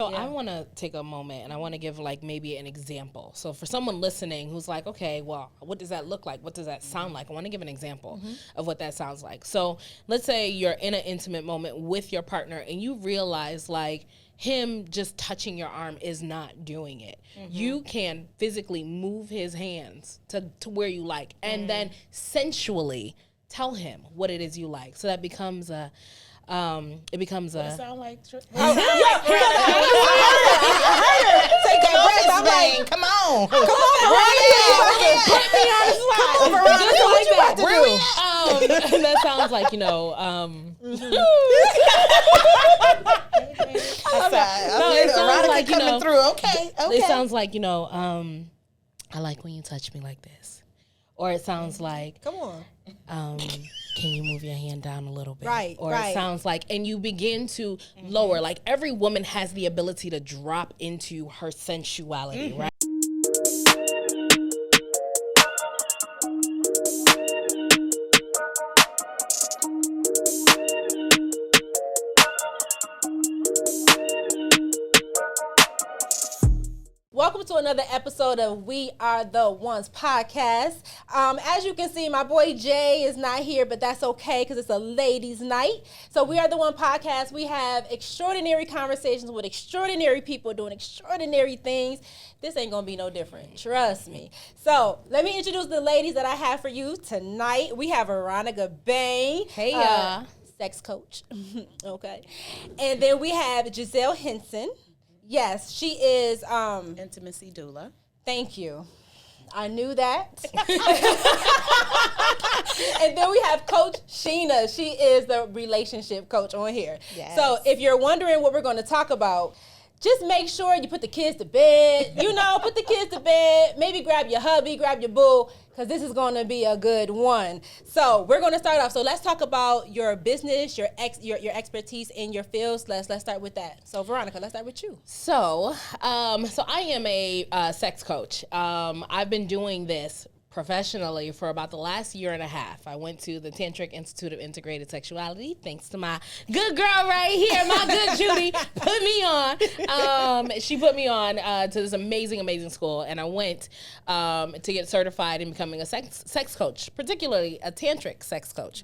So I want to take a moment and I want to give like maybe an example. So for someone listening who's like, okay, well, what does that look like? What does that sound like? I want to give an example of what that sounds like. So let's say you're in an intimate moment with your partner and you realize like him just touching your arm is not doing it. You can physically move his hands to where you like and then sensually tell him what it is you like. So that becomes a it becomes a. It sound like. Take a breath. I'm like, come on, Veronica. Put me on the spot. Come on, Veronica. What you about to do? That sounds like it sounds like coming through. Okay. It sounds like I like when you touch me like this, or it sounds like come on. Can you move your hand down a little bit? Right, or right. It sounds like, and you begin to lower. Like every woman has the ability to drop into her sensuality, right? Welcome to another episode of We Are The Ones podcast. As you can see, my boy Jay is not here, but that's okay because it's a ladies' night. So We Are The One podcast, we have extraordinary conversations with extraordinary people doing extraordinary things. This ain't going to be no different. Trust me. So let me introduce the ladies that I have for you tonight. We have Veronica Baine. Hey, y'all. Sex coach. Okay. And then we have Giselle Henson. Yes, she is Intimacy Doula. Thank you. I knew that. And then we have Coach Sheena. She is the relationship coach on here. Yes. So if you're wondering what we're going to talk about, just make sure you put the kids to bed. Put the kids to bed. Maybe grab your hubby, grab your boo, because this is going to be a good one. So we're going to start off. So let's talk about your business, your expertise in your fields. Let's start with that. So Veronica, let's start with you. So I am a sex coach. I've been doing this professionally for about the last year and a half. I went to the Tantric Institute of Integrated Sexuality, thanks to my good girl right here, my good Judy, put me on. She put me on to this amazing school, and I went to get certified in becoming a sex coach, particularly a tantric sex coach.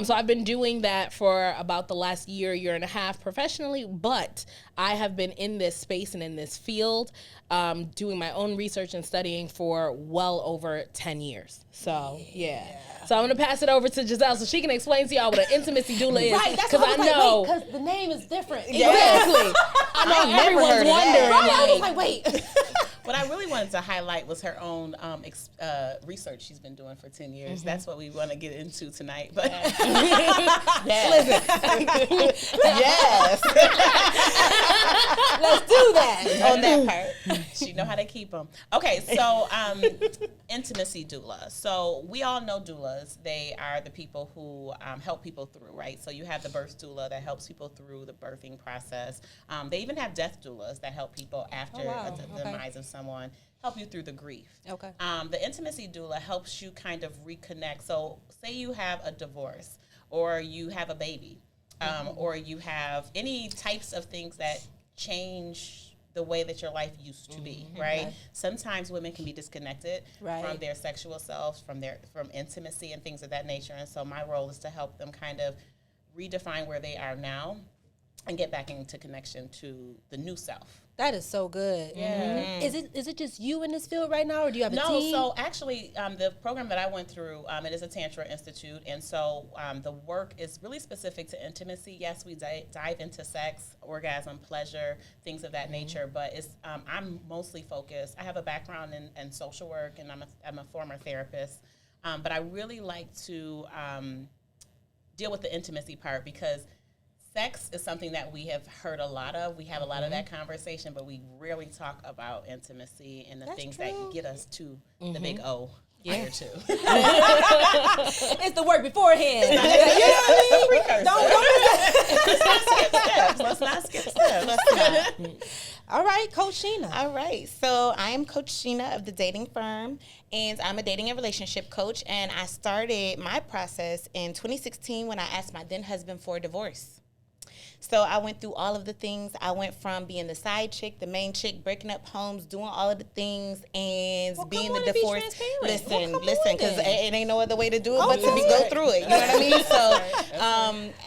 So I've been doing that for about the last year and a half professionally, but I have been in this space and in this field doing my own research and studying for well over 10 years. So, yeah. So I'm going to pass it over to Giselle so she can explain to y'all what an intimacy doula is. Right, that's what I know. Because the name is different. Exactly. I know everyone's wondering. I was like, wait. What I really wanted to highlight was her own research she's been doing for 10 years. That's what we want to get into tonight. But Yes. Let's do that. On that part, she know how to keep them. Okay, so intimacy doula. So we all know doulas. They are the people who help people through, right? So you have the birth doula that helps people through the birthing process. They even have death doulas that help people after the demise of someone, help you through the grief. Okay. The intimacy doula helps you kind of reconnect. So say you have a divorce or you have a baby or you have any types of things that change the way that your life used to be, right? Sometimes women can be disconnected from their sexual selves, from intimacy and things of that nature. And so my role is to help them kind of redefine where they are now and get back into connection to the new self. That is so good. Yeah. Is it just you in this field right now, or do you have a team? No, so actually, the program that I went through, it is a Tantra Institute, and so the work is really specific to intimacy. Yes, we dive into sex, orgasm, pleasure, things of that nature, but it's I'm mostly focused. I have a background in social work, and I'm a former therapist, but I really like to deal with the intimacy part because sex is something that we have heard a lot of. We have a lot of that conversation, but we rarely talk about intimacy and the things that get us to the big O. Prior to. It's the work beforehand. You know what I mean? Let's not skip steps. All right, Coach Sheena. All right, so I am Coach Sheena of the dating firm, and I'm a dating and relationship coach, and I started my process in 2016 when I asked my then husband for a divorce. So I went through all of the things. I went from being the side chick, the main chick, breaking up homes, doing all of the things, and being the divorce. Listen, because it ain't no other way to do it but to go through it. You know what I mean? So,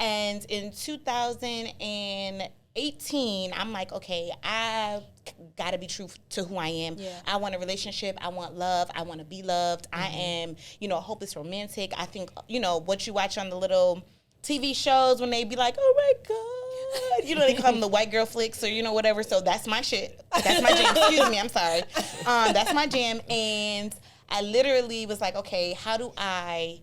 and in 2018, I'm like, okay, I got to be true to who I am. Yeah. I want a relationship. I want love. I want to be loved. I am, a hopeless romantic. I think, what you watch on the little TV shows when they be like, oh my God. They call them the white girl flicks or, whatever. So that's my shit. That's my jam. Excuse me. I'm sorry. That's my jam. And I literally was like, okay, how do I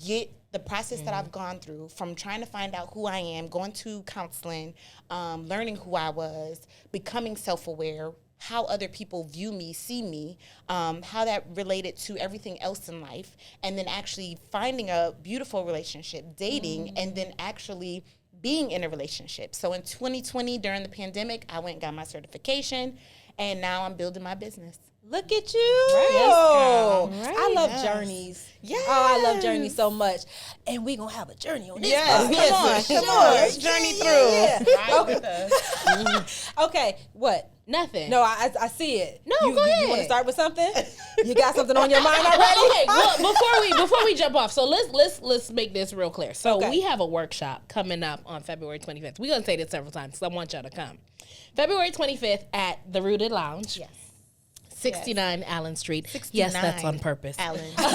get the process that I've gone through from trying to find out who I am, going to counseling, learning who I was, becoming self-aware, how other people view me, see me, how that related to everything else in life, and then actually finding a beautiful relationship, dating, and then actually being in a relationship. So in 2020, during the pandemic, I went and got my certification, and now I'm building my business. Look at you. Right. Yes, girl. Right. I love journeys. Yes. Oh, I love journeys so much. And we're going to have a journey on this. Yes. Come on. Let's journey through. Yeah. Right with us. Okay, what? Nothing. No, I see it. No, go ahead. You want to start with something? You got something on your mind already? Okay, well, before we jump off, so let's make this real clear. So we have a workshop coming up on February 25th. We're going to say this several times because I want y'all to come. February 25th at the Rooted Lounge. Yes. 69 Allen Street. 69 Yes, that's on purpose. Allen. Gotta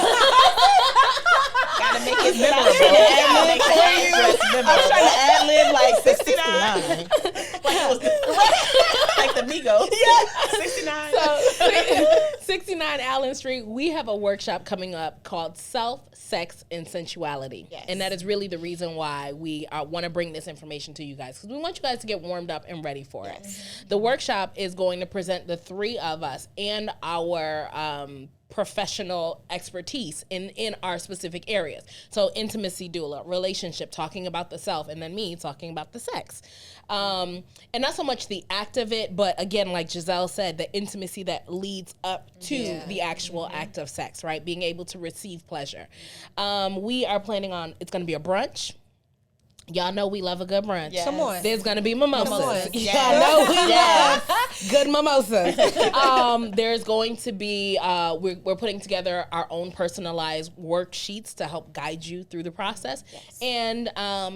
make it memorable. I'm trying to ad-lib like 69. Like the Migos. Yeah. 69. So 69 Allen Street, we have a workshop coming up called Self, Sex, and Sensuality. Yes. And that is really the reason why we want to bring this information to you guys, because we want you guys to get warmed up and ready for it. The workshop is going to present the three of us and our professional expertise in our specific areas. So intimacy doula, relationship, talking about the self, and then me talking about the sex. And not so much the act of it, but again, like Giselle said, the intimacy that leads up to the actual act of sex, right? Being able to receive pleasure. We are planning on, it's going to be a brunch. Y'all know we love a good brunch. Yes. Come on. There's going to be mimosas. Yes. Y'all know we love good mimosas. There's going to be, we're putting together our own personalized worksheets to help guide you through the process. Yes. And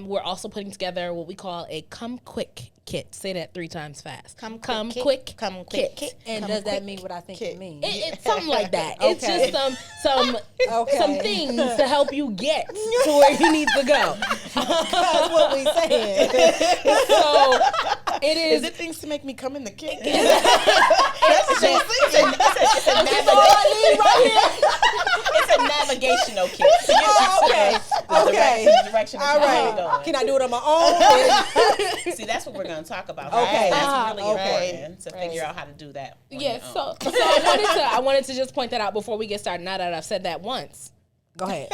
we're also putting together what we call a come quick kit. Say that 3 times fast. Come quick kit. And does that mean what I think it means? It's something like that. It's just some things to help you get to where you need to go. That's what we saying. So it is. Is it things to make me come in the kit? It's a navigational kit. Okay. The direction All right. going. Can I do it on my own? See, that's what we're going to talk about. Okay. Right? That's really Okay. important to figure out how to do that. Yes. So I wanted to just point that out before we get started. Now that I've said that once. Go ahead.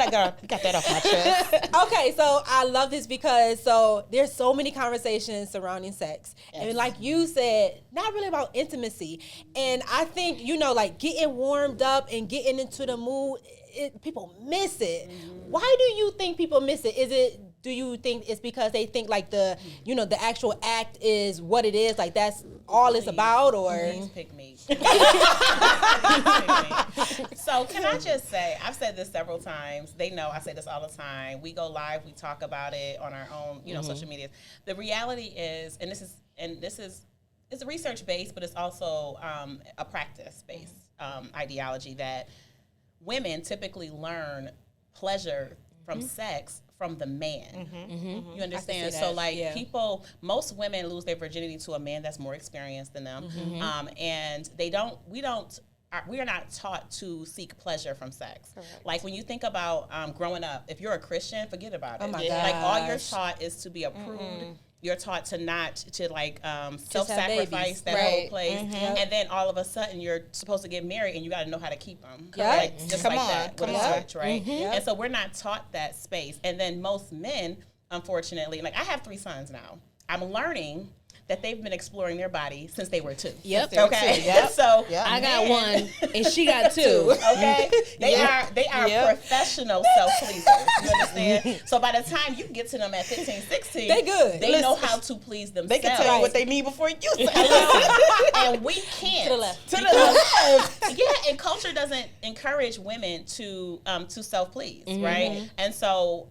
Girl, got that off my chest. Okay, so I love this because there's so many conversations surrounding sex. Yes. And like you said, not really about intimacy. And I think, like getting warmed up and getting into the mood, people miss it. Mm-hmm. Why do you think people miss it? Do you think it's because they think like the actual act is what it is, like that's all it's about, or? Please pick me. So can I just say, I've said this several times. They know I say this all the time. We go live, we talk about it on our own, social media. The reality is, and this is it's research based, but it's also a practice based ideology that women typically learn pleasure from sex from the man. You understand? So most women lose their virginity to a man that's more experienced than them. And we are not taught to seek pleasure from sex. Correct. Like when you think about growing up, if you're a Christian, forget about it. Oh my like all you're taught is to be a prude. You're taught to not self-sacrifice that whole place, and then all of a sudden you're supposed to get married and you got to know how to keep them. Right. Just like that with a switch, right? And so we're not taught that space. And then most men, unfortunately, like I have 3 sons now. I'm learning that they've been exploring their body since they were 2. Yep. Okay. Yep. So I got 1 and she got 2. Okay. They are professional self-pleasers. You understand? So by the time you get to them at 15, 16, they good. They know how to please themselves. They can tell you what they need before you say. And we can't. To the left. To the left. Yeah, and culture doesn't encourage women to self-please, right? And so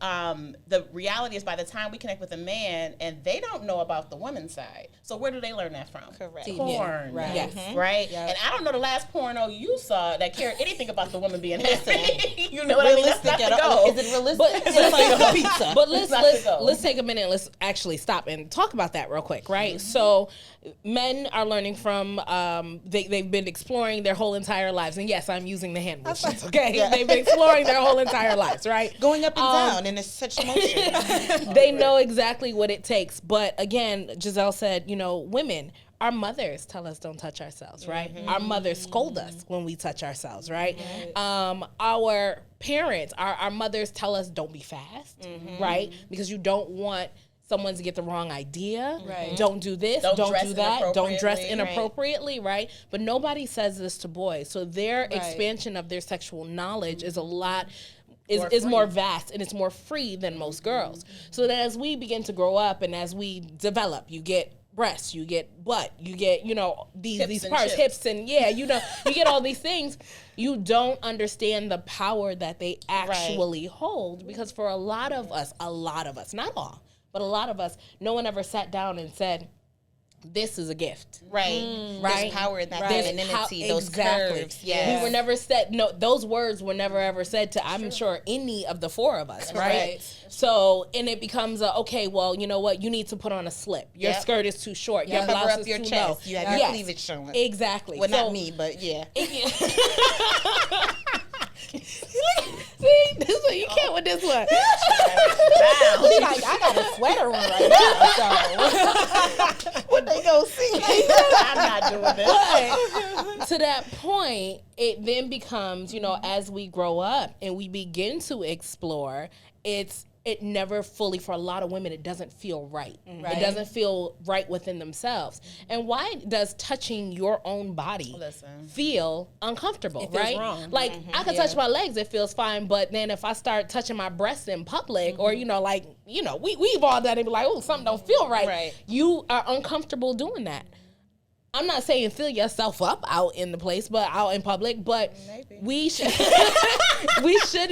the reality is by the time we connect with a man and they don't know about the woman's side. So where do they learn that from? Correct. Porn. Yeah, right. Yes. Right? Yep. And I don't know the last porno you saw that cared anything about the woman being happy. You know what I mean? That's not the goal. Is it realistic? But, It's like a pizza. but It's not the goal. let's take a minute. Let's actually stop and talk about that real quick, right? So men are learning from they've been exploring their whole entire lives, and yes, I'm using the hand motions. Okay, they've been exploring their whole entire lives, right? Going up and down in such motion. They know exactly what it takes. But again, Giselle said, women, our mothers tell us don't touch ourselves, right? Our mothers scold us when we touch ourselves, right? Our parents, our mothers tell us don't be fast, right? Because you don't want someone to get the wrong idea. Right. Don't do this. Don't Don't dress do that. Don't dress inappropriately. inappropriately, right? But nobody says this to boys. So their expansion of their sexual knowledge is a lot is more vast and it's more free than most girls. So that as we begin to grow up and as we develop, you get breasts, you get butt, you get, these parts, hips, and you get all these things. You don't understand the power that they actually hold, because for a lot of us, not all, but a lot of us, no one ever sat down and said, this is a gift. Right. Right. There's power in that There's femininity, those curves. Yeah. We were never said, those words were never ever said to, I'm sure, any of the 4 of us, right? So, and it becomes okay, well, you know what? You need to put on a slip. Your skirt is too short. Your blouse cover up is your too chest. low. You have your cleavage showing. Exactly. Well, not me, but yeah. See, this one, you can't with this one. She like, I got a sweater on right now, so. What they gonna see? I'm not doing this. But to that point, it then becomes, as we grow up and we begin to explore, it never fully, for a lot of women, it doesn't feel right. It doesn't feel right within themselves. And why does touching your own body feel uncomfortable, It feels right? wrong. Like, I can touch my legs, it feels fine, but then if I start touching my breasts in public, or, we've all done it, be like, oh, something don't feel right. You are uncomfortable doing that. I'm not saying fill yourself up out in the place, but out in public, but we should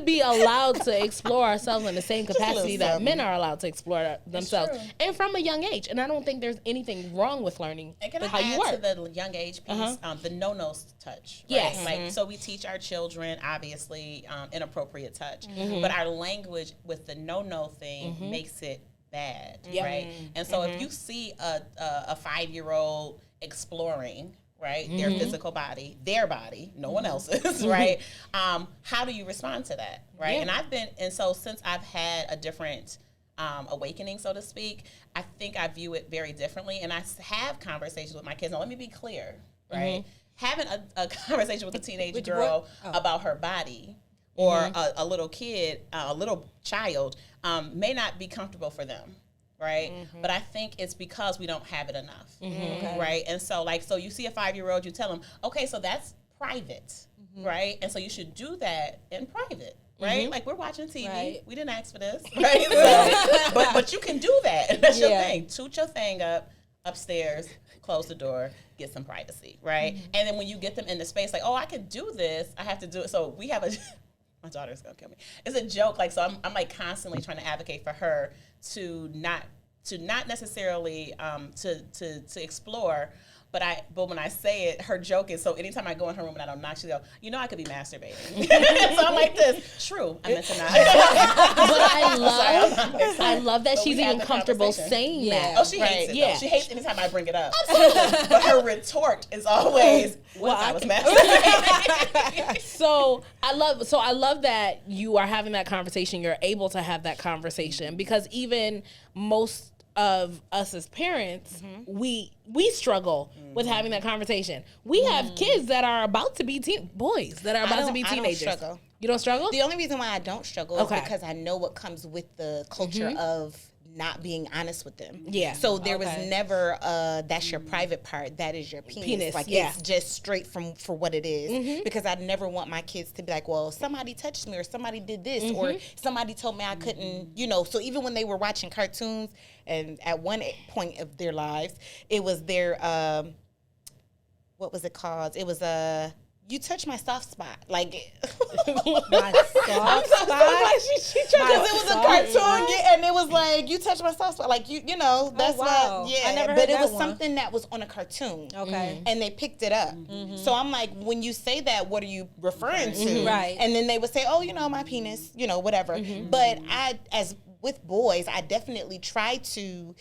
be allowed to explore ourselves in the same capacity that men are allowed to explore themselves, and from a young age. And I don't think there's anything wrong with learning how you work. To the young age piece, the no-nos touch. Right? Yes. So we teach our children, obviously, inappropriate touch, but our language with the no-no thing makes it bad, right? And so if you see a 5-year-old exploring, right, their physical body, their body, no one else's, right? How do you respond to that, right? And so since I've had a different awakening, so to speak, I think I view it very differently, and I have conversations with my kids. Now, let me be clear, right? Having a conversation with a teenage girl about her body or a little kid, a little child, may not be comfortable for them. Right. But I think it's because we don't have it enough. Right. And so so you see a 5-year-old, you tell them, okay, so that's private. Right. And so you should do that in private. Right. Like, we're watching TV. Right. We didn't ask for this. Right. So, but you can do that. That's your thing. Toot your thing up upstairs, close the door, get some privacy. Right. And then when you get them in the space, like, oh, I could do this, I have to do it. So we have my daughter's gonna kill me. It's a joke, so I'm like constantly trying to advocate for her to not necessarily to explore, but when I say it, her joke is, so anytime I go in her room and I don't knock, she go, I could be masturbating. So I'm like this. True, I meant to not. But I love that she's even comfortable saying that. Oh, she hates it. Yeah, she hates anytime I bring it up. Absolutely. But her retort is always, "What if I was masturbating?" So I love that you are having that conversation. You're able to have that conversation, because even most of us as parents, we struggle with having that conversation. We have kids that are about to be boys that are about to be teenagers. I don't struggle. You don't struggle? The only reason why I don't struggle is because I know what comes with the culture of not being honest with them. Yeah. So there was never that's your private part, that is your penis. Like it's just straight for what it is. Because I'd never want my kids to be like, well, somebody touched me or somebody did this or somebody told me I couldn't, you know. So even when they were watching cartoons and at one point of their lives, it was their what was it called? It was you touch my soft spot, like My soft spot. Because it was a cartoon, and it was like you touch my soft spot, like you know. That's wow. why, I never heard But it that was one. something that was on a cartoon, Okay. and they picked it up. So I'm like, when you say that, what are you referring to? Right. And then they would say, oh, you know, my penis, you know, whatever. But as with boys, I definitely try to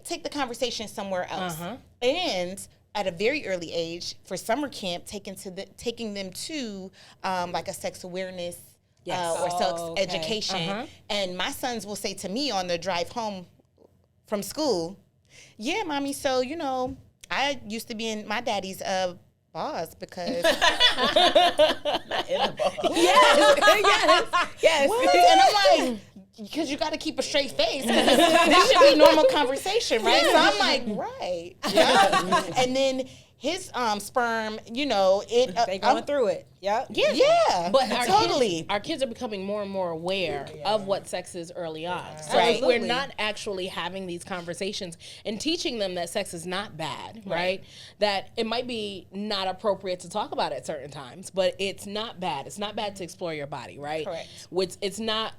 take the conversation somewhere else, and at a very early age for summer camp, taking them to like a sex awareness or sex education. And my sons will say to me on the drive home from school, yeah, mommy, so, you know, I used to be in my daddy's boss because Not in the ball. yes. And I'm like, because you got to keep a straight face. This should be normal conversation, right? So I'm like, right. Yeah. And then his sperm, you know, They going through it. Yep. Yeah. But our kids are becoming more and more aware of what sex is early on. So if we're not actually having these conversations and teaching them that sex is not bad, right? That it might be not appropriate to talk about at certain times, but it's not bad. It's not bad to explore your body, right? Correct. It's not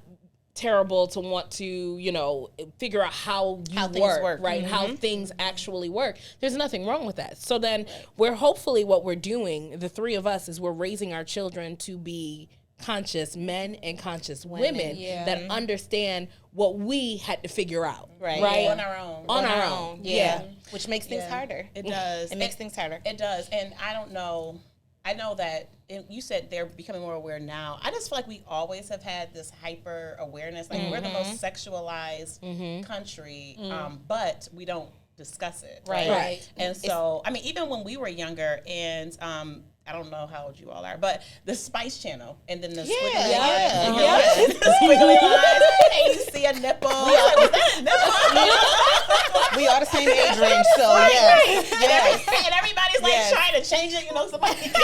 terrible to want to, you know, figure out how things work, right? How things actually work. There's nothing wrong with that. So then we're hopefully what we're doing, the three of us, is we're raising our children to be conscious men and conscious women that understand what we had to figure out, right? On our own. On our own. Yeah. Which makes things harder. It does. It makes things harder. It does. And I don't know. I know that you said they're becoming more aware now. I just feel like we always have had this hyper awareness. Like we're the most sexualized country, but we don't discuss it. Right. And so, I mean, even when we were younger, and I don't know how old you all are, but the Spice Channel, and then the squiggly lines, the squiggly lines, and you see a nipple. Was that a nipple? We are the same age range, so yes. And everybody's like trying to change it. You know, somebody Get the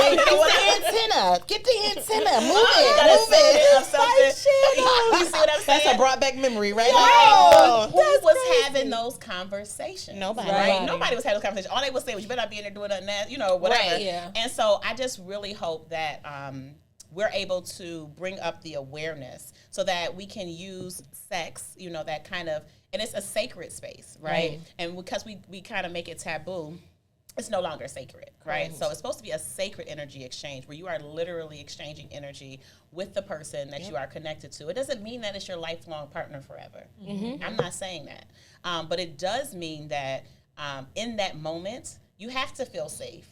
antenna. Get the antenna. Move it. Spice Channel. You see what I'm saying? That's a brought back memory, right? Who was having those conversations? Nobody. Right? Nobody was having those conversations. All they would say was, you better not be in there doing nothing that, you know, whatever. Right. Yeah. And so I just really hope that we're able to bring up the awareness so that we can use sex, you know, that kind of, and it's a sacred space, right? And because we kind of make it taboo, it's no longer sacred, right? So it's supposed to be a sacred energy exchange where you are literally exchanging energy with the person that you are connected to. It doesn't mean that it's your lifelong partner forever. I'm not saying that. But it does mean that in that moment, you have to feel safe,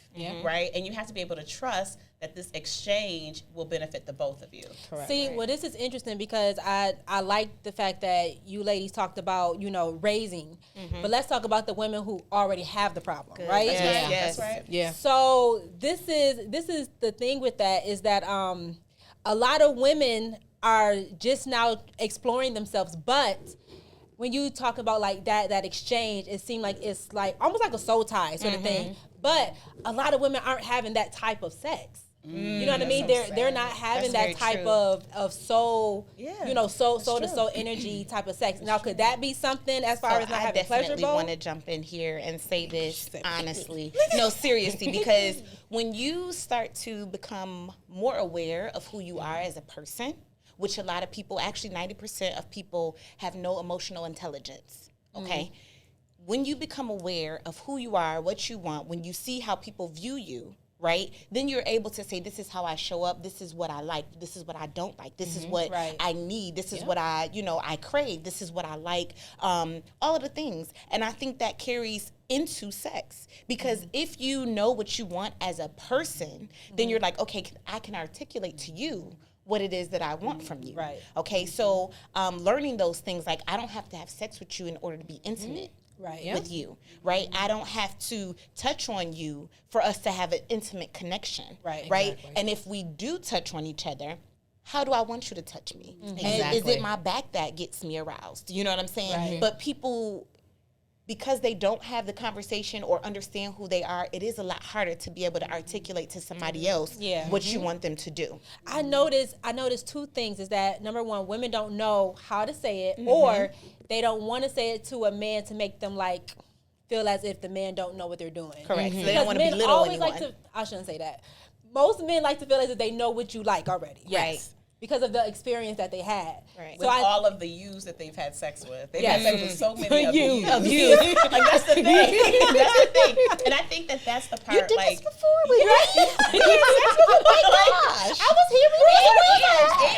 right? And you have to be able to trust that this exchange will benefit the both of you. Correct. See, well, this is interesting because I like the fact that you ladies talked about, you know, raising. But let's talk about the women who already have the problem, right? That's right. Yeah. So this is the thing with that is that a lot of women are just now exploring themselves, but when you talk about like that exchange, it seemed like it's like almost like a soul tie sort of thing. But a lot of women aren't having that type of sex. You know what I mean? They're not having that type of soul, you know, soul to soul energy type of sex. Now, could that be something as far as not having pleasure? I definitely want to jump in here and say this honestly. No, seriously, because when you start to become more aware of who you are as a person, which a lot of people, actually 90% of people have no emotional intelligence, okay? When you become aware of who you are, what you want, when you see how people view you, right, then you're able to say, this is how I show up, this is what I like, this is what I don't like, this is what I need, this is what I crave, this is what I like, all of the things. And I think that carries into sex, because if you know what you want as a person, then you're like, okay, I can articulate to you what it is that I want from you. Right. Okay, so learning those things, like I don't have to have sex with you in order to be intimate. With you, right? I don't have to touch on you for us to have an intimate connection, right? Exactly. And if we do touch on each other, how do I want you to touch me? And is it my back that gets me aroused? You know what I'm saying? Right. But people, because they don't have the conversation or understand who they are, it is a lot harder to be able to articulate to somebody else what you want them to do. I noticed 2 things is that, number one, women don't know how to say it, or they don't want to say it to a man to make them like feel as if the man don't know what they're doing. Correct. So they Because don't want to men belittle always anyone. like to, I shouldn't say that. Most men like to feel as if they know what you like already. Right. Because of the experience that they had. Right. With all of the yous that they've had sex with. They've had sex with so many of You. you. Like, that's the thing. That's the thing. And I think that that's the part. You did like, this before. We oh my gosh. I was here.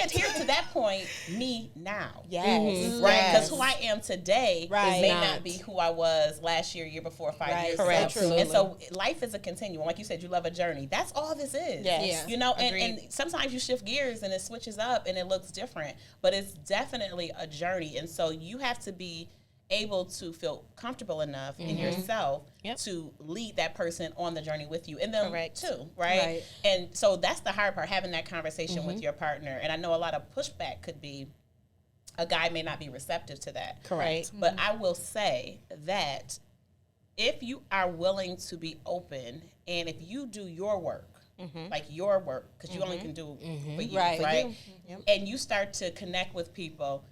and here to that point, me now. Yes. Right? Because who I am today Right. may Not. not be who I was last year before, 5 years Correct. ago. And so life is a continuum. Like you said, you love a journey. That's all this is. Yes. Yeah. You know, and Agreed. sometimes you shift gears and it switches up and it looks different, but it's definitely a journey. And so you have to be able to feel comfortable enough in yourself to lead that person on the journey with you, and them too, right? And so that's the hard part, having that conversation with your partner. And I know a lot of pushback could be, a guy may not be receptive to that. Correct. But I will say that if you are willing to be open, and if you do your work, like your work, because you only can do for you, right? And you start to connect with people,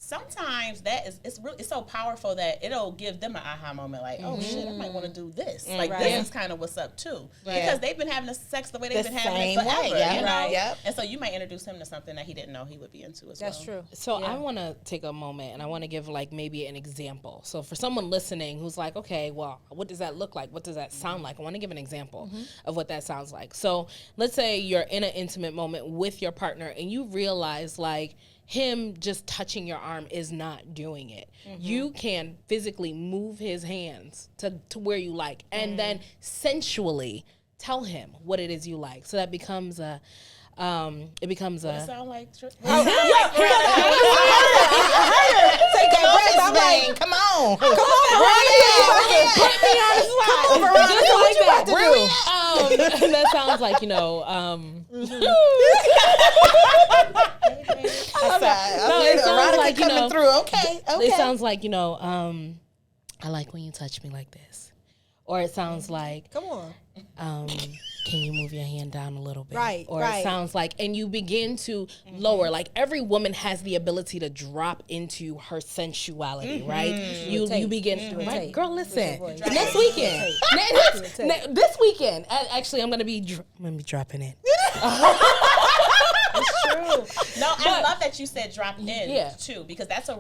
sometimes that is, it's so powerful that it'll give them an aha moment, like, oh shit, I might want to do this. Like this is kind of what's up too, because they've been having the sex the way they've been having it forever, you know? And so you might introduce him to something that he didn't know he would be into as well. That's true. So I want to take a moment and I want to give like maybe an example. So for someone listening who's like, okay, well, what does that look like? What does that sound like? I want to give an example of what that sounds like. So let's say you're in an intimate moment with your partner and you realize like him just touching your arm is not doing it. You can physically move his hands to where you like, and then sensually tell him what it is you like. So that becomes a it becomes It a sound like Take that breath. I'm like, Come on. Veronica. Put me on the spot. Come on, Veronica. What you about to do? that sounds like, you know, It sounds like, you coming know, through. Okay. it sounds like, you know, I like when you touch me like this. Or it sounds like, Come on. can you move your hand down a little bit? Right, Or right. it sounds like, and you begin to lower. Like every woman has the ability to drop into her sensuality, right? You begin, right? Girl, listen. Next weekend, this weekend, actually, I'm gonna be dropping it. It's true. No, I love that you said drop in too, because that's a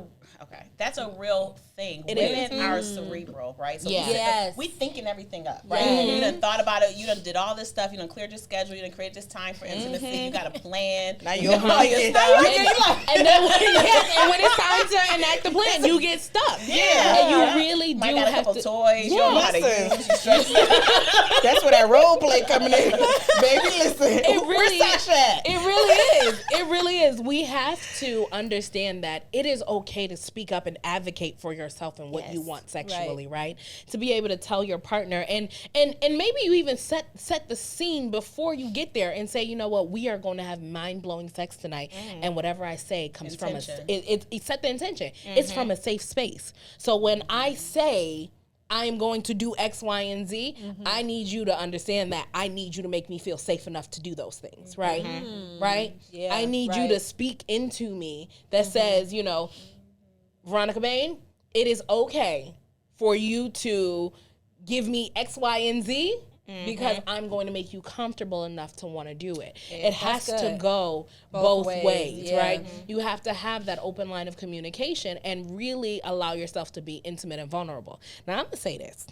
real thing. Women are cerebral, right? So we thinking everything up, right? You done thought about it. You done did all this stuff. You done cleared your schedule. You done created this time for intimacy. You got a plan. Now you're like it. And then when it's time to enact the plan, you get stuck. And you really do Might got a have couple to. toys. You don't know how to use. You stress That's where that role play coming in. Baby, listen. Where's Sasha at? It really is. It really is. We have to understand that it is okay to speak up and advocate for yourself and what you want sexually, right? To be able to tell your partner and maybe you even set the scene before you get there and say, you know what, we are going to have mind-blowing sex tonight, and whatever I say comes from it set the intention. It's from a safe space. So when I say I am going to do X, Y, and Z, I need you to understand that I need you to make me feel safe enough to do those things, right? Right? Yeah, I need you to speak into me that says, you know, Veronica Baine, it is okay for you to give me X, Y, and Z because I'm going to make you comfortable enough to want to do it. It has to go both ways, right? You have to have that open line of communication and really allow yourself to be intimate and vulnerable. Now, I'm going to say this.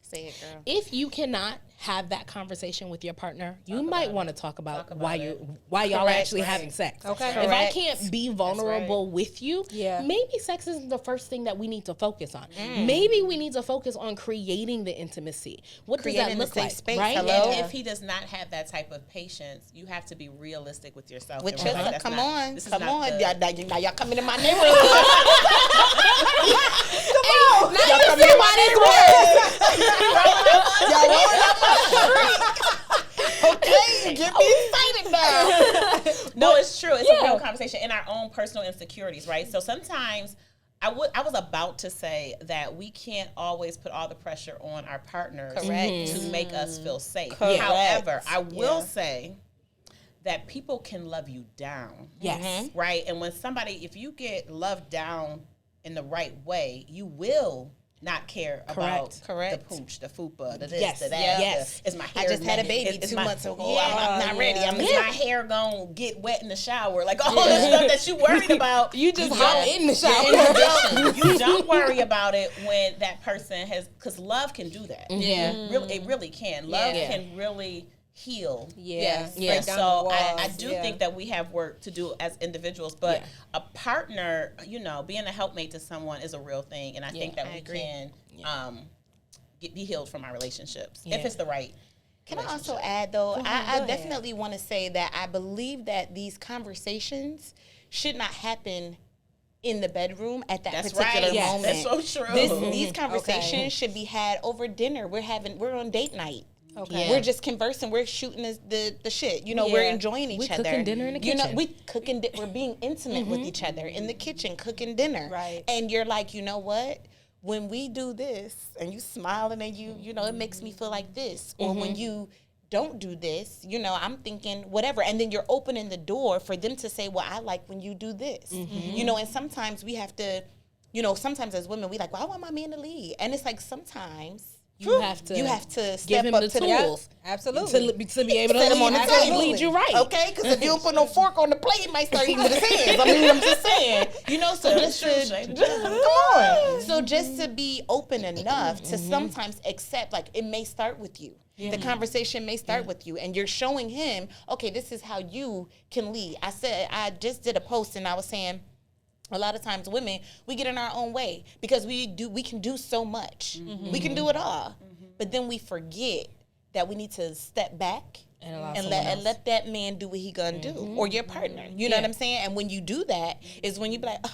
Say it, girl. If you cannot have that conversation with your partner, you might want to talk about why y'all are actually having sex. Okay. If I can't be vulnerable with you, maybe sex isn't the first thing that we need to focus on. Maybe we need to focus on creating the intimacy. What does that look like? Space, right? hello? And if he does not have that type of patience, you have to be realistic with yourself. With and yourself, realize come that's on. not Y'all coming in my neighborhood. Y'all coming in my Y'all rolling up my street. Okay, get me excited now. No, it's true. in our own personal insecurities, right? So sometimes I was about to say that we can't always put all the pressure on our partners to make us feel safe. Correct. However, I will say that people can love you down. Yes. Right? And when if you get loved down in the right way, you will not care about the pooch, the fupa, the this, the that. Yes. Is my hair I just had a baby 2 months ago. I'm not ready. Is my hair gonna get wet in the shower? Like all the stuff that you worried about. You just hop in the shower. You don't worry about it when that person has, because love can do that. Yeah. Really, it really can. Love can really heal. Yes. And so I do think that we have work to do as individuals, but a partner, being a helpmate to someone is a real thing. And I think that we can be healed from our relationships if it's the right. Can I also add, though, I definitely want to say that I believe that these conversations should not happen in the bedroom at that particular moment. That's so true. These conversations should be had over dinner. We're on date night. Okay. Yeah. We're just conversing. We're shooting the shit. We're enjoying each other. We're cooking dinner in the kitchen. We're being intimate with each other in the kitchen, cooking dinner. Right. And you're like, you know what? When we do this, and you smiling, and it makes me feel like this. Or when you don't do this, I'm thinking whatever. And then you're opening the door for them to say, well, I like when you do this. And sometimes we have to, sometimes as women, we like, well, I want my man to lead. And it's like sometimes you have to step give him up the to tools. Absolutely. To be able to set him on the table. lead you right. Okay, because if you don't put no fork on the plate, he might start eating with his hands. I'm just saying. So just to come on. So just to be open enough to sometimes accept, like, it may start with you. The conversation may start with you, and you're showing him, okay, this is how you can lead. I just did a post, and I was saying, a lot of times women, we get in our own way because we can do so much. We can do it all. But then we forget that we need to step back and let that man do what he gonna do, or your partner. You know what I'm saying? And when you do that is when you be like, oh,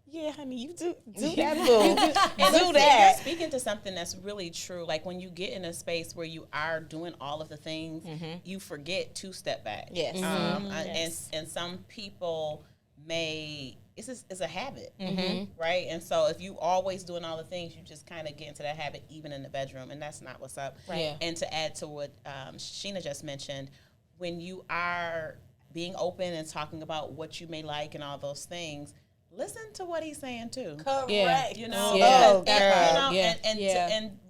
yeah, honey, you do that, boo. And do that. You're speaking to something that's really true. Like when you get in a space where you are doing all of the things, you forget to step back. Yes. And some people may. It's a habit, right? And so if you always doing all the things, you just kind of get into that habit, even in the bedroom, and that's not what's up. Right. Yeah. And to add to what Sheena just mentioned, when you are being open and talking about what you may like and all those things, listen to what he's saying too. Correct. And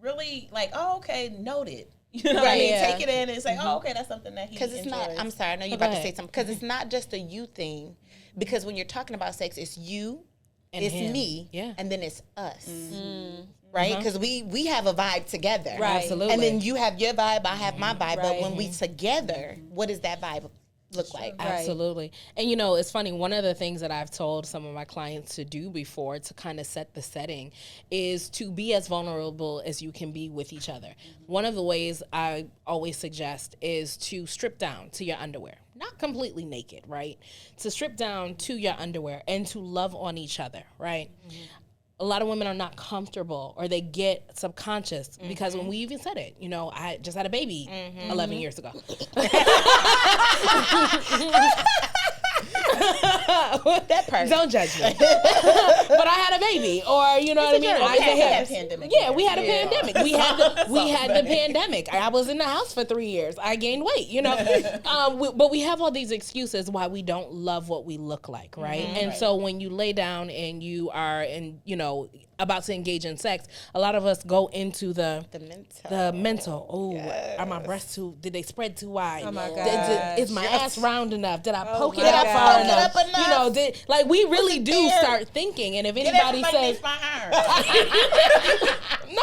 really like, oh, okay, noted. You know what I mean? Take it in and say, oh, okay, that's something that he enjoys. Because it's not, I'm sorry, I know you're about to say something. Because it's not just a you thing. Because when you're talking about sex, it's you, and it's him. Me, and then it's us. Right? Because we have a vibe together. Right. Absolutely. And then you have your vibe, I have my vibe. Right. But when we together, what does that vibe look like? Absolutely. And it's funny, one of the things that I've told some of my clients to do before to kind of set the setting is to be as vulnerable as you can be with each other. One of the ways I always suggest is to strip down to your underwear. Not completely naked, right? To strip down to your underwear and to love on each other, right? A lot of women are not comfortable, or they get subconscious because when we even said it, I just had a baby 11 years ago. That part. Don't judge me. But I had a baby, or you know what I mean? We had a pandemic. Yeah, we had a pandemic. We had the pandemic. I was in the house for 3 years. I gained weight, but we have all these excuses why we don't love what we look like, right? And so when you lay down and you are about to engage in sex, a lot of us go into the mental. Oh, are my breasts did they spread too wide? Oh my God. Is my ass round enough? Did I poke it up far enough? We really do start thinking. And if anybody says, no, for real.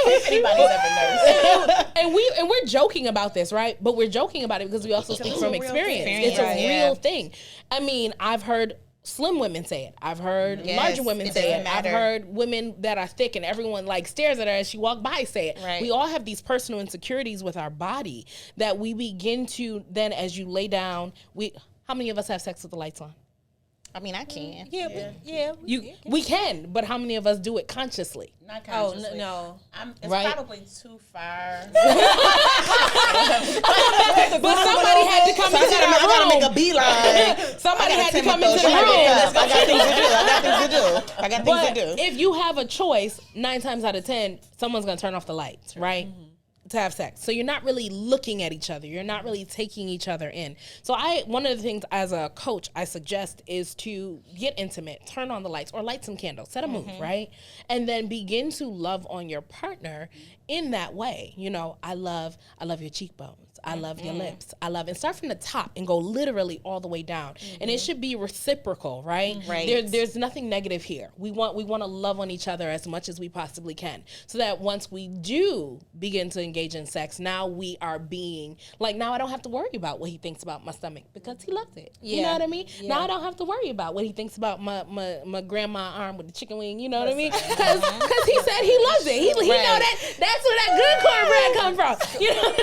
If anybody's ever nervous. and we're joking about this, right? But we're joking about it because we also speak from experience. It's a real thing. I mean, I've heard slim women say it. I've heard larger women say it. I've heard women that are thick and everyone stares at her as she walks by say it. Right. We all have these personal insecurities with our body that we begin to then, as you lay down, how many of us have sex with the lights on? I mean, I can. We can, but how many of us do it consciously? Not consciously. No. It's probably too far. But somebody had to come into the room. I gotta make a beeline. Somebody had to come into the room. I got things to do. If you have a choice, 9 times out of 10, someone's gonna turn off the lights, right? To have sex. So you're not really looking at each other. You're not really taking each other in. So one of the things as a coach I suggest is to get intimate, turn on the lights or light some candles, set a mood, right? And then begin to love on your partner in that way. You know, I love your cheekbones. I love your lips. And start from the top and go literally all the way down. And it should be reciprocal, right? Right. There's nothing negative here. We want to love on each other as much as we possibly can, so that once we do begin to engage in sex, now we are being like, now I don't have to worry about what he thinks about my stomach because he loves it. You know what I mean? Now I don't have to worry about what he thinks about my grandma arm with the chicken wing. You know what I mean? Because he said he loves it. He know that's where that good cornbread come from. You know?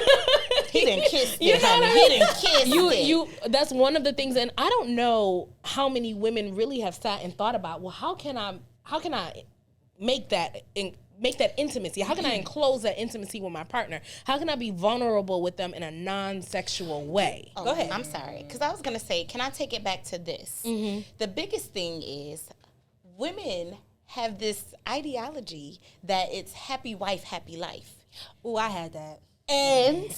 He didn't kiss You know what I mean? He didn't kiss it. That's one of the things, and I don't know how many women really have sat and thought about, well, how can I make that intimacy? How can I enclose that intimacy with my partner? How can I be vulnerable with them in a non-sexual way? Go ahead. I'm sorry, because I was gonna say, can I take it back to this? The biggest thing is women have this ideology that it's happy wife, happy life. Oh, I had that. And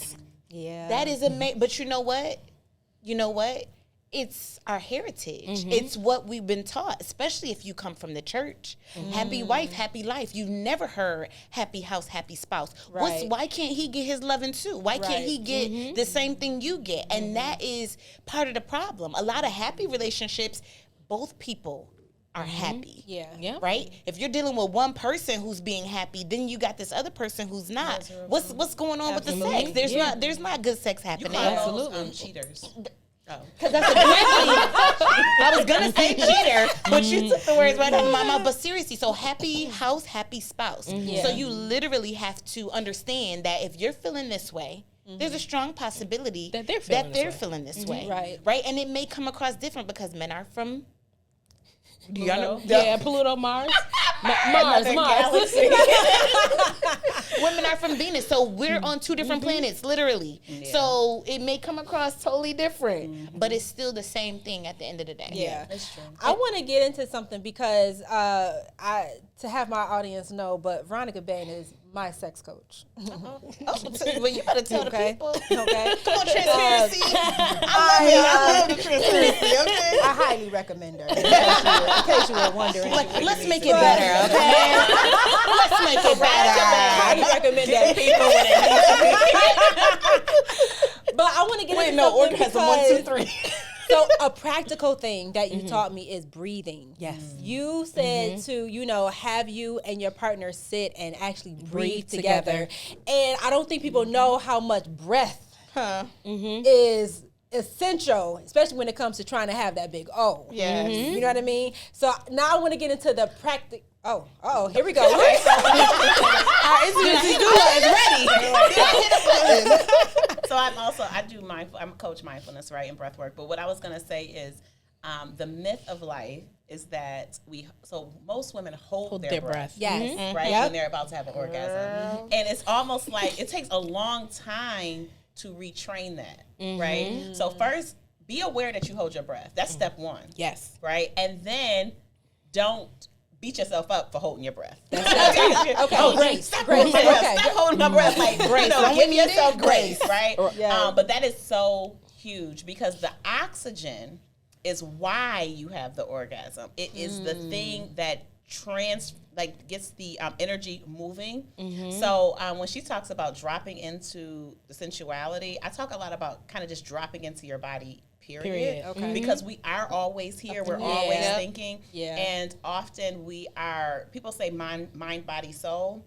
that is but you know what? It's our heritage. It's what we've been taught, especially if you come from the church. Happy wife, happy life. You've never heard happy house, happy spouse. Right. Why can't he get his loving too? Why can't he get the same thing you get? And that is part of the problem. A lot of happy relationships, both people are happy. Yeah. Right? If you're dealing with one person who's being happy, then you got this other person who's not. What's going on with the sex? There's not good sex happening. You call those cheaters. Because that's exactly. I was gonna say cheater, but you took the words right out of my mouth. But seriously, so happy house, happy spouse. So you literally have to understand that if you're feeling this way, there's a strong possibility that they're feeling this way. Right. And it may come across different because men are from. Do you know? Yeah, Pluto, Mars. Mars. Women are from Venus, so we're on 2 different planets, literally. So it may come across totally different, but it's still the same thing at the end of the day. Yeah, that's true. I want to get into something because to have my audience know, but Veronica Baine is my sex coach. Well, you better tell the people. Okay. Come on, transparency. I love the transparency. Okay. I highly recommend her. In case you were wondering. Let's make it better, okay? Let's make it better. I highly recommend that people when it needs to be. But I want to get into something orgasm. because 1, 2, 3. So a practical thing that you taught me is breathing. Yes. You said to, have you and your partner sit and actually breathe together. And I don't think people know how much breath is essential, especially when it comes to trying to have that big O. Yeah. You know what I mean? So now I want to get into the practical. Oh, here we go. Our intimacy doula is ready. So I'm a coach mindfulness, right, and breathwork. But what I was gonna say is, the myth of life is that most women hold their breath. Yes. Right, when they're about to have an orgasm, and it's almost like it takes a long time to retrain that, right? So first, be aware that you hold your breath. That's step 1. Yes. Right, and then don't beat yourself up for holding your breath. Okay. Grace. Stop holding my breath. Like, grace. Give yourself grace, right? But that is so huge because the oxygen is why you have the orgasm. It is the thing that gets the energy moving. So when she talks about dropping into the sensuality, I talk a lot about kind of just dropping into your body. Period. Okay. Because we are always here. We're always thinking. Yeah. And often people say mind, body, soul.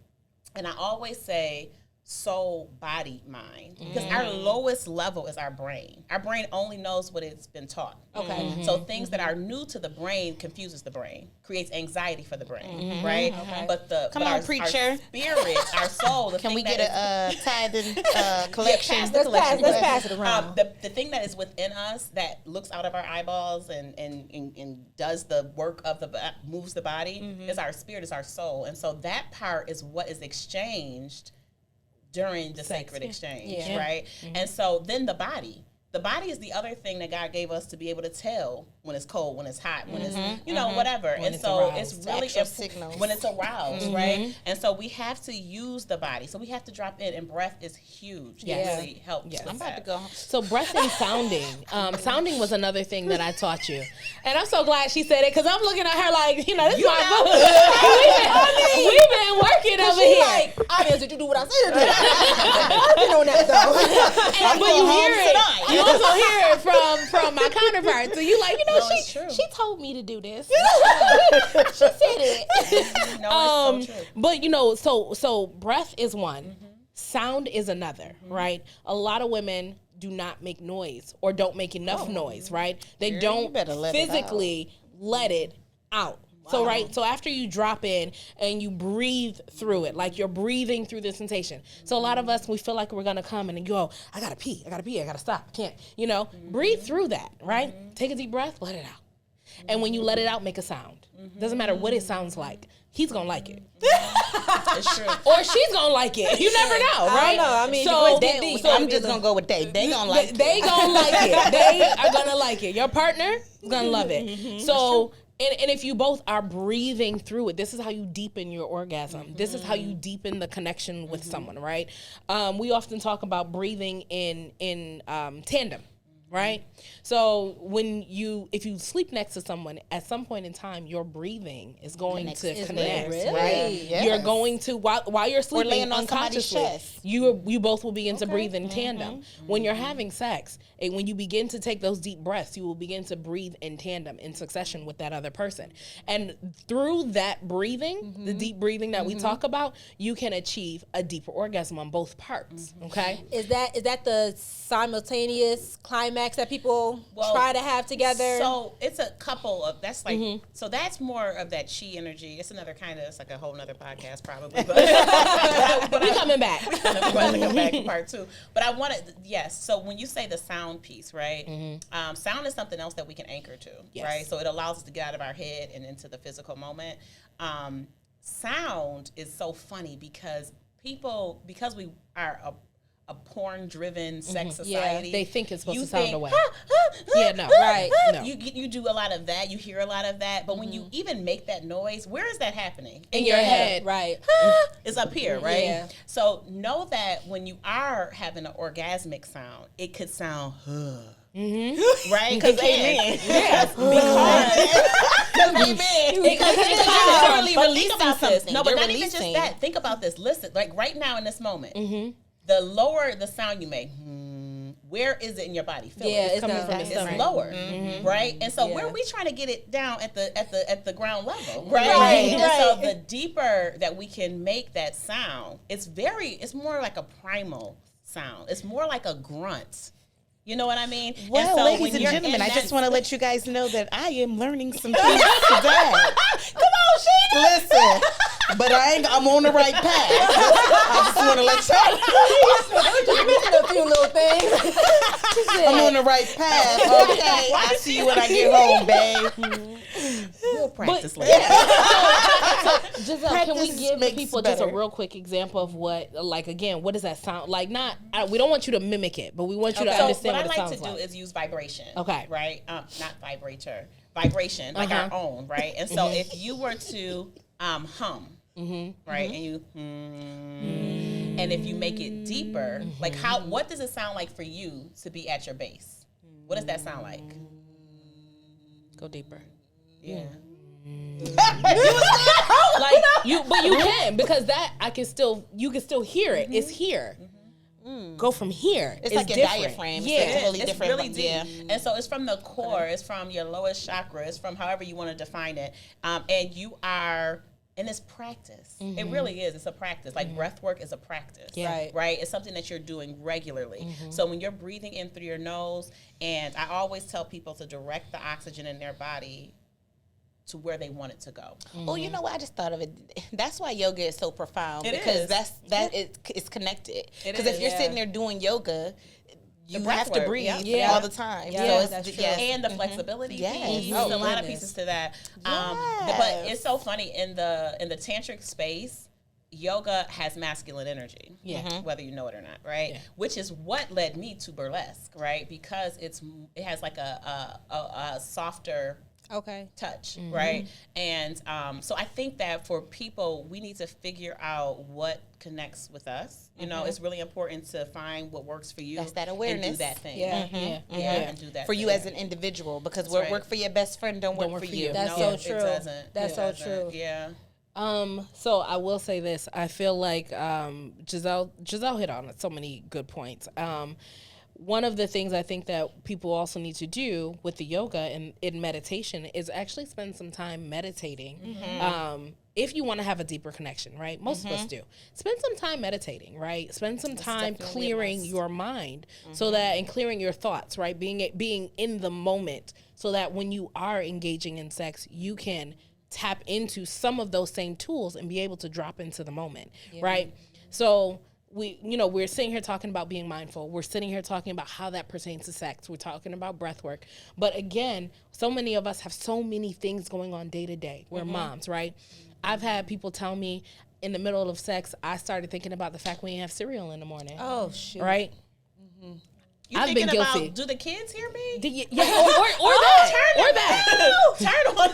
And I always say soul, body, mind. Because our lowest level is our brain. Our brain only knows what it's been taught. Okay. So things that are new to the brain confuses the brain, creates anxiety for the brain, right? Okay. But Come on, preacher. our spirit, our soul, the Can thing we that get a tithe collection? Let's pass it around. the thing that is within us that looks out of our eyeballs and does the work of moves the body is our spirit, is our soul. And so that part is what is exchanged during the sacred exchange, right? And so then the body is the other thing that God gave us to be able to tell when it's cold, when it's hot, when it's, whatever. When and it's so aroused. it's really Signals. when it's aroused, right? And so we have to use the body. So we have to drop in, and breath is huge. Yes. It really helps. Yes. with I'm about that. to go. So breath and sounding. Sounding was another thing that I taught you. And I'm so glad she said it because I'm looking at her like, this is my book. We've been working over here. Like, obviously, you do what I say to do. Working on that though. But you hear it. You also hear it from my counterpart. So you like, it's true. she told me to do this. She said it. No, it's so true. But so breath is one. Sound is another, right? A lot of women do not make noise or don't make enough noise, right? They don't better let it physically let it out. So, right, so after you drop in and you breathe through it, like you're breathing through the sensation. So a lot of us, we feel like we're going to come in and go, I got to pee, I got to stop, I can't, breathe through that, right? Take a deep breath, let it out. And when you let it out, make a sound. Doesn't matter what it sounds like. He's going to like it. It's true. Or she's going to like it. You never know, right? I don't know. I mean, so, I'm just going to go with they. They going to like it. They going to like it. They are going to like it. Your partner is going to love it. So... And if you both are breathing through it, this is how you deepen your orgasm. This is how you deepen the connection with someone, right? We often talk about breathing in tandem, right? So if you sleep next to someone, at some point in time, your breathing is going to connect, really? right? Yes. You're going to while you're sleeping laying on somebody's unconsciously, chest. you both will begin to breathe in tandem. When you're having sex, and when you begin to take those deep breaths, you will begin to breathe in tandem, in succession with that other person. And through that breathing, the deep breathing that we talk about, you can achieve a deeper orgasm on both parts. Okay. Is that the simultaneous climax that people try to have together? So it's a couple of so that's more of that chi energy. It's another it's like a whole nother podcast probably. But We're coming back. We're going to come back to part 2. But I wanted, yes. So when you say the sound piece, right? Sound is something else that we can anchor to, right? So it allows us to get out of our head and into the physical moment. Sound is so funny because we are a porn-driven sex society. They think it's supposed to think, sound away. No. No. You do a lot of that. You hear a lot of that. But when you even make that noise, where is that happening? In your head. Right. It's up here, right? Yeah. So know that when you are having an orgasmic sound, it could sound right? Because amen. Yes. Because Really releasing something. No, but You're not even just releasing. that. Think about this. Listen, like right now in this moment, the lower the sound you make, where is it in your body? Feel it. It's coming from the It's stomach. lower, right? And so where are we trying to get it down at the ground level, right? Right, And right. so the deeper that we can make that sound, it's more like a primal sound. It's more like a grunt. You know what I mean? Well, and so ladies when and you're gentlemen, in I that just want to let you guys know that I am learning some things today. Come on, Sheena. Listen, but I'm on the right path. I just want to let you You missing a few little things. I'm on the right path. Okay, I'll see you when I get home, babe. We'll practice later. Giselle, can we Practice give makes people just a better. real quick example of what what does that sound like? We don't want you to mimic it, but we want you to So understand what what I it like sounds to do like. is use vibration. Okay. Right? Not vibrator. Vibration, like our own, right? And so if you were to hum, right? And you and if you make it deeper, like what does it sound like for you to be at your base? What does that sound like? Go deeper. Yeah. But you can, because that you can still hear it. It's here. Go from here. It's like your different. diaphragm. Yeah. It's totally It's different. really deep. Yeah. And so it's from the core, it's from your lowest chakra, it's from however you want to define it. And you are And it's practice. It really is. It's a practice. Like breath work is a practice. Yeah. Right? It's something that you're doing regularly. So when you're breathing in through your nose, and I always tell people to direct the oxygen in their body to where they want it to go. Oh, you know what? I just thought of it. That's why yoga is so profound. It because is. It's connected. It Because is, if you're yeah. sitting there doing yoga, you breath have to work, breathe yep. all the time. Yeah, so it's, that's true. yes. And the flexibility Yes. piece. Oh, There's a lot of goodness. pieces to that. Yes. But it's so funny in the tantric space, yoga has masculine energy. Whether you know it or not, right? Which is what led me to burlesque, right? Because it has like a softer touch, right? And so I think that for people, we need to figure out what connects with us. You know, it's really important to find what works for you. That's that awareness. And do that thing. Yeah. And do that for you thing. as an individual, because That's what right. work for your best friend don't work for you. That's No, so true. It doesn't. That's It so doesn't. true. Yeah. So I will say this. I feel like Giselle hit on so many good points. One of the things I think that people also need to do with the yoga and in meditation is actually spend some time meditating. If you want to have a deeper connection, right? Most of us do. Spend some time meditating, right? Spend some time clearing your mind so that, and clearing your thoughts, right? Being in the moment so that when you are engaging in sex, you can tap into some of those same tools and be able to drop into the moment, right? So we're sitting here talking about being mindful. We're sitting here talking about how that pertains to sex. We're talking about breath work. But again, so many of us have so many things going on day to day. We're moms, right? I've had people tell me in the middle of sex, I started thinking about the fact we didn't have cereal in the morning. Oh, shoot. Right? You I've been thinking guilty. about, do the kids hear me? Yeah, or that. Turn on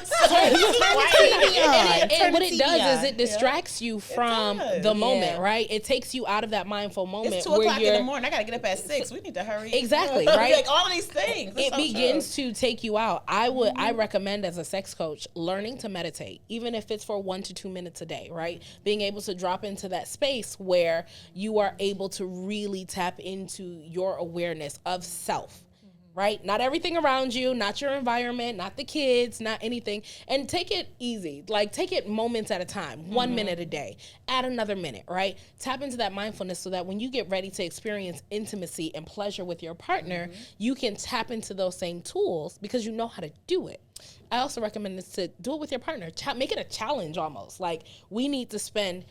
And what it TV does on. is it distracts you from does. the moment, Yeah. right? It takes you out of that mindful moment It's 2 where o'clock in you're the morning. I got to get up at 6. We need to hurry. Exactly, right? Like all of these things. It's it so begins true. to take you out. I recommend as a sex coach learning to meditate, even if it's for 1 to 2 minutes a day, right? Being able to drop into that space where you are able to really tap into your awareness of self. Right? Not everything around you, not your environment, not the kids, not anything. And take it easy. Like, take it moments at a time, 1 minute a day. Add another minute, right? Tap into that mindfulness so that when you get ready to experience intimacy and pleasure with your partner, you can tap into those same tools because you know how to do it. I also recommend this to do it with your partner. Make it a challenge almost. Like, we need to spend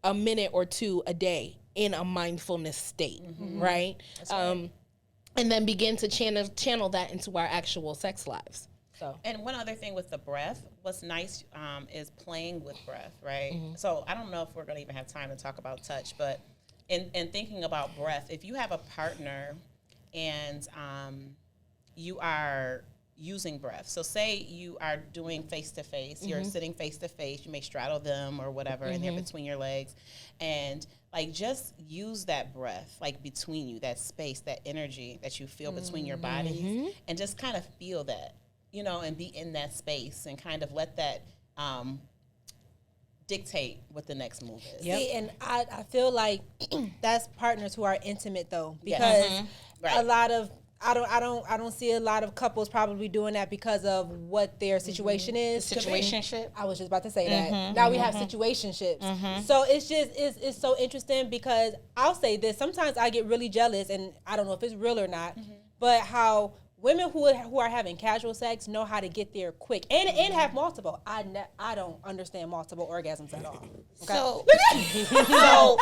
a minute or 2 a day in a mindfulness state, right? And then begin to channel that into our actual sex lives. So. And one other thing with the breath, what's nice is playing with breath, right? So I don't know if we're going to even have time to talk about touch, but in thinking about breath, if you have a partner and you are using breath. So say you are doing face-to-face, you're sitting face-to-face, you may straddle them or whatever, and they're between your legs. And like, just use that breath, like between you, that space, that energy that you feel between your bodies, and just kind of feel that, you know, and be in that space and kind of let that dictate what the next move is. See, and I feel like that's partners who are intimate though, because a lot of I don't see a lot of couples probably doing that because of what their situation is. Situationship. I was just about to say that. Now we have situationships. So it's so interesting because I'll say this. Sometimes I get really jealous, and I don't know if it's real or not, but how women who are having casual sex know how to get there quick and have multiple. I don't understand multiple orgasms at all. Okay? So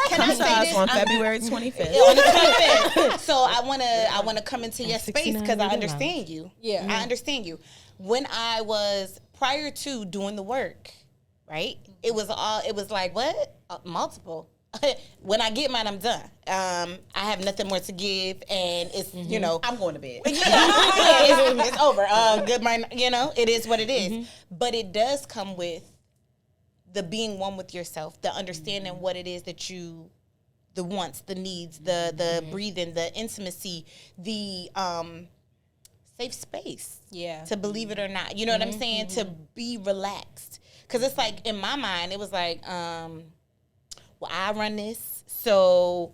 can I say this on February 25th? On the 25th. So I wanna come into your space because I understand you. Yeah. I understand you. When I was prior to doing the work, right? It was like what? Multiple. When I get mine, I'm done. I have nothing more to give, and it's you know I'm going to bed. it's over. Good mind. You know, it is what it is. But it does come with the being one with yourself, the understanding what it is that you, the wants, the needs, the breathing, the intimacy, the safe space. Yeah. To believe it or not, you know what I'm saying? To be relaxed, because it's like in my mind, it was like, well, I run this, so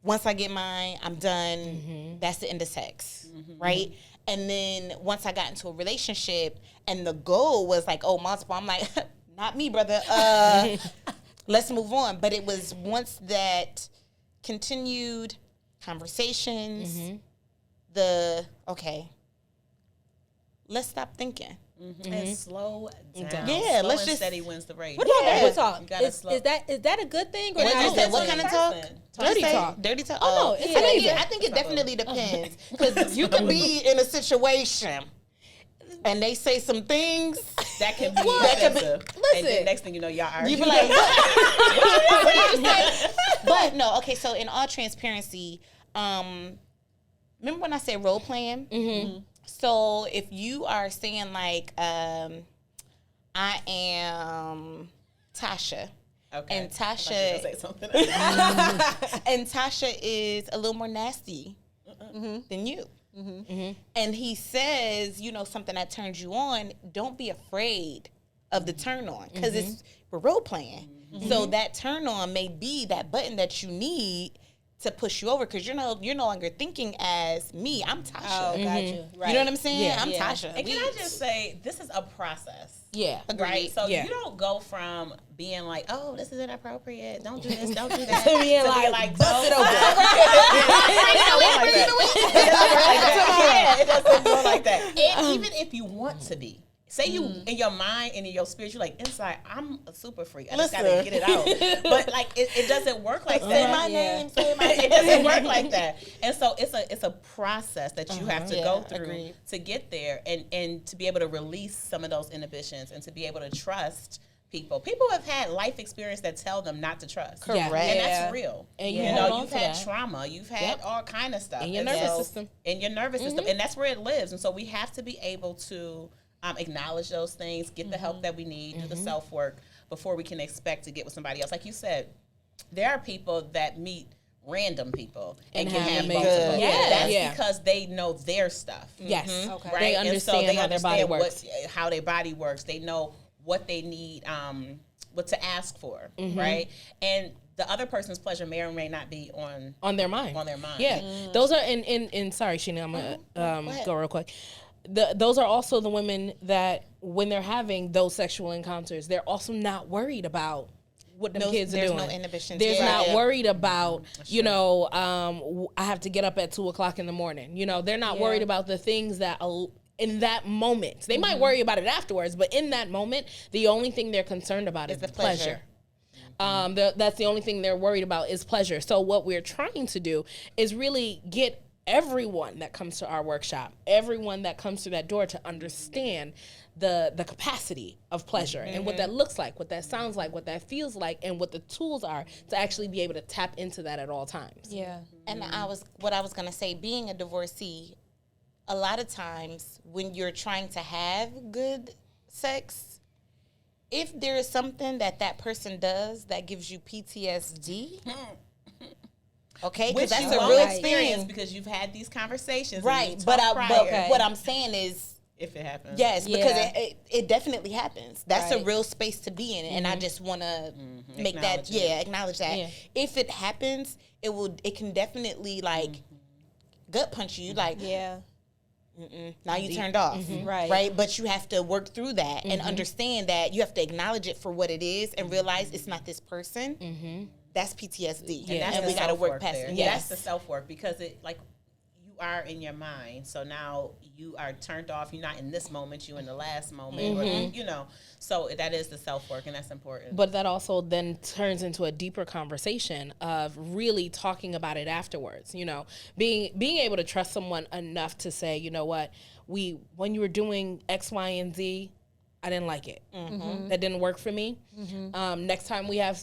once I get mine, I'm done. That's the end of sex, right? And then once I got into a relationship, and the goal was like, oh, multiple, I'm like, not me, brother. Let's move on. But it was once that continued conversations, let's stop thinking. And slow down. Yeah, slow let's and just steady wins the race. What about dirty talk? You gotta Is slow. that a good thing or What not? you said? What kind of talk? Dirty talk. Dirty talk. Oh, no, it's I amazing. think it definitely depends, because you could be in a situation and they say some things That can be That could be- offensive. And listen. then next thing you know, y'all you arguing. be like, what did you say? But no, okay. So in all transparency, remember when I said role playing? Mm-hmm. So if you are saying like, I am Tasha. Okay. And I thought you Tasha, were gonna say something. and Tasha is a little more nasty than you. And he says, something that turns you on, don't be afraid of the turn on, because we're role playing. So that turn on may be that button that you need to push you over, because you're no longer thinking as me. I'm Tasha. Oh, got you. Right. You know what I'm saying? Yeah. I'm Yeah. Tasha. And can I just say, this is a process. Yeah. Right? So Yeah. you don't go from being like, oh, this is inappropriate. Don't do this. Don't do that. To being to like, bust it open. It doesn't go like that. And even if you want to be, say you in your mind and in your spirit, you're like, inside, I'm a super freak. I just gotta Listen. get it out. But like, it doesn't work like Say that. my name. Say my It doesn't work like that. And so it's a process that you have to Yeah, go through agreed. to get there, and to be able to release some of those inhibitions and to be able to trust people. People have had life experience that tell them not to trust. Yeah. Correct. And Yeah. that's real. And you you know, hold on you've to had that. trauma, you've had all kind of stuff. In your And nervous so- system. In your nervous system. And that's where it lives. And so we have to be able to acknowledge those things, get the help that we need, do the self-work before we can expect to get with somebody else. Like you said, there are people that meet random people and can have amazing- multiple. Yeah. That's Yeah. because they know their stuff. Yes. Okay. Right? They And so understand they how their body understand works. how their body works. They know what they need, what to ask for, right? And the other person's pleasure may or may not be on their mind. On their mind. Yeah. Those are in sorry, Sheena, I'm gonna go real quick. Those are also the women that when they're having those sexual encounters, they're also not worried about what them kids are there's doing. no inhibitions. There's Yeah. not Yeah. worried about, I have to get up at 2:00 in the morning. They're not worried about the things that in that moment. They might worry about it afterwards, but in that moment, the only thing they're concerned about is the pleasure. That's the only thing they're worried about is pleasure. So what we're trying to do is really get everyone that comes to our workshop, everyone that comes through that door, to understand the capacity of pleasure and what that looks like, what that sounds like, what that feels like, and what the tools are to actually be able to tap into that at all times. Yeah. And what I was gonna say, being a divorcee, a lot of times when you're trying to have good sex, if there is something that person does that gives you PTSD, okay, Which because that's you a won't real experience thing, because you've had these conversations. right? And But prior, what I'm saying is, if it happens. yes, because Yeah. it definitely happens. That's a Right. real space to be in, and I just want to make Acknowledge that, it. acknowledge that. Yeah. If it happens, it can definitely like gut punch you, like Yeah. now you turned off, Right. But you have to work through that and understand that you have to acknowledge it for what it is and realize it's not this person. That's PTSD, And that's and the we got to work self-work past there. it. That's the self-work, because it, like, you are in your mind. So now you are turned off. You're not in this moment. You're in the last moment. Or, so that is the self-work, and that's important. But that also then turns into a deeper conversation of really talking about it afterwards. Being able to trust someone enough to say, you know what, when you were doing X, Y, and Z, I didn't like it. That didn't work for me. Next time we have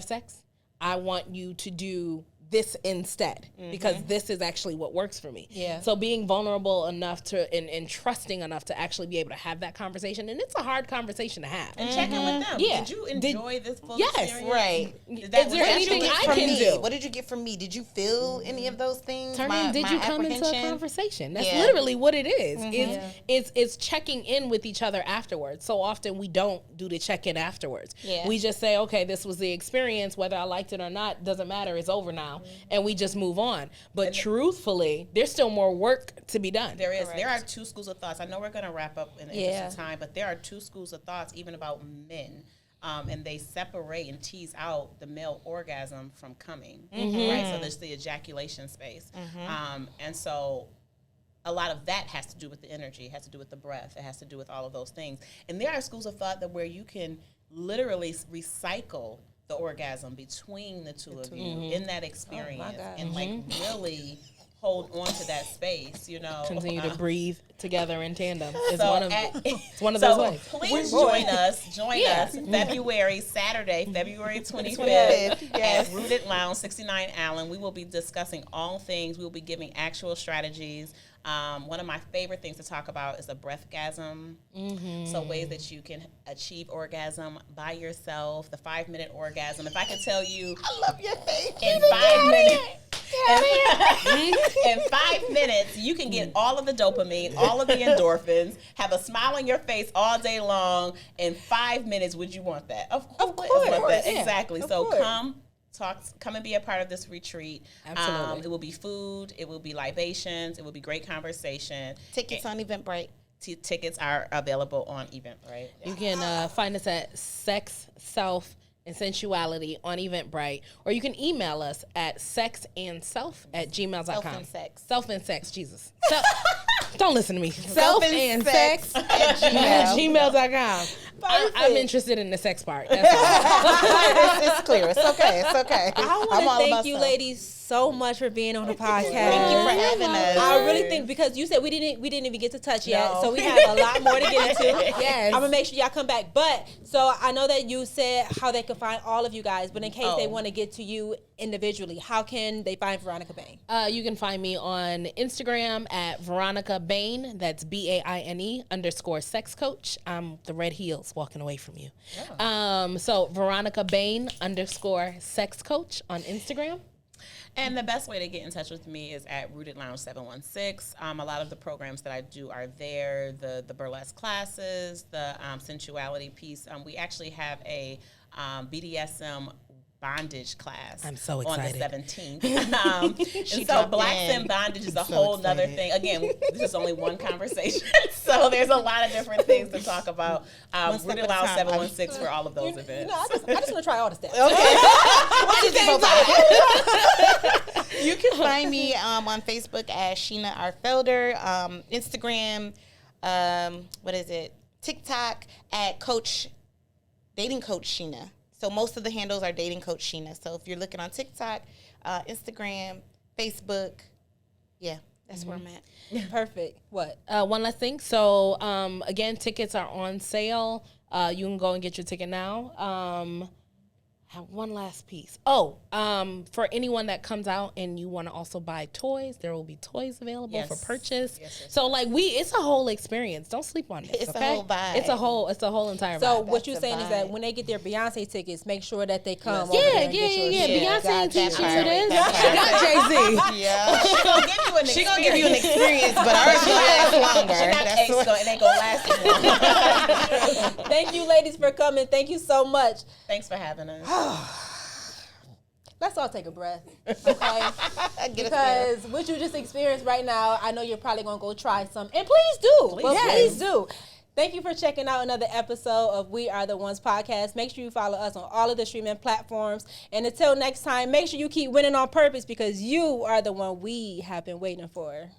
sex, I want you to do this instead, because this is actually what works for me. Yeah. So being vulnerable enough to and trusting enough to actually be able to have that conversation, and it's a hard conversation to have. and check in with them. Yeah. Did you enjoy this full Yes. experience? Right. Did that, Is there was that anything you- I From can me, do? what did you get from me? Did you feel any of those things? Did you come into a apprehension? conversation? That's Yeah. literally what it is. It's checking in with each other afterwards. So often we don't do the check-in afterwards. Yeah. We just say, okay, this was the experience. Whether I liked it or not doesn't matter. It's over now. now, and we just move on. But truthfully, there's still more work to be done. There is. Correct. There are two schools of thoughts. I know we're going to wrap up in the interest of time, but there are two schools of thoughts even about men. And they separate and tease out the male orgasm from coming, right? So there's the ejaculation space. And so a lot of that has to do with the energy, it has to do with the breath, it has to do with all of those things. And there are schools of thought that where you can literally recycle the orgasm between the two of you in that experience, and like really hold on to that space, you know. Continue to breathe together in tandem. It's one of those ways. Please join us Saturday, February 25th at Rooted Lounge, 69 Allen. We will be discussing all things. We will be giving actual strategies. One of my favorite things to talk about is a breathgasm. So ways that you can achieve orgasm by yourself, the 5-minute orgasm. If I could tell you, I love your face. In 5 minutes. In 5 minutes, you can get all of the dopamine, all of the endorphins, have a smile on your face all day long. In 5 minutes, would you want that? Of course. Exactly. So come and be a part of this retreat. Absolutely. It will be food, it will be libations, it will be great conversation. Tickets on Eventbrite. Tickets are available on Eventbrite. You can find us at Sex, Self, and Sensuality on Eventbrite, or you can email us at sexandself@gmail.com. Self and sex. Self and sex, Jesus. Don't listen to me. Self and sex at gmail.com. I'm interested in the sex part. That's all. It's clear. It's okay. It's okay. I want to thank you ladies so much for being on the podcast. Thank you for having us. I really think, because you said we didn't even get to touch yet, so we have a lot more to get into. Yes. I'm gonna make sure y'all come back. But so I know that you said how they could find all of you guys, but in case they want to get to you individually, how can they find Veronica Baine? You can find me on Instagram at Veronica Baine. That's BAINE_sex coach. I'm the red heels walking away from you. So Veronica Baine _sex coach on Instagram. And the best way to get in touch with me is at Rooted Lounge 716. A lot of the programs that I do are there, the burlesque classes, the sensuality piece. We actually have a BDSM bondage class. I'm so excited. On the 17th. And so blacks in bondage is a whole nother thing. Again, this is only one conversation. So there's a lot of different things to talk about. Rooted Lounge 716 for all of those events. I just want to try all the steps. Okay. You can find me on Facebook as Sheena R. Felder, Instagram, TikTok at Dating Coach Sheena. So most of the handles are Dating Coach Sheena. So if you're looking on TikTok, Instagram, Facebook, that's where I'm at. Perfect. What? One last thing. So again, tickets are on sale. You can go and get your ticket now. Have one last piece. For anyone that comes out and you want to also buy toys, there will be toys available for purchase. Yes. So it's a whole experience. Don't sleep on this. It's a whole vibe. It's a whole entire vibe. So what you're saying is that when they get their Beyonce tickets, make sure that they come over there and get yours. Beyonce ain't teach you this. She got Jay-Z. Yeah. She gonna give you an experience, but ours will last longer. It ain't gonna last anymore. Thank you, ladies, for coming. Thank you so much. Thanks for having us. Let's all take a breath, okay? Because what you just experienced right now, I know you're probably going to go try some. And please do. Please do. Thank you for checking out another episode of We Are The Ones podcast. Make sure you follow us on all of the streaming platforms. And until next time, make sure you keep winning on purpose, because you are the one we have been waiting for.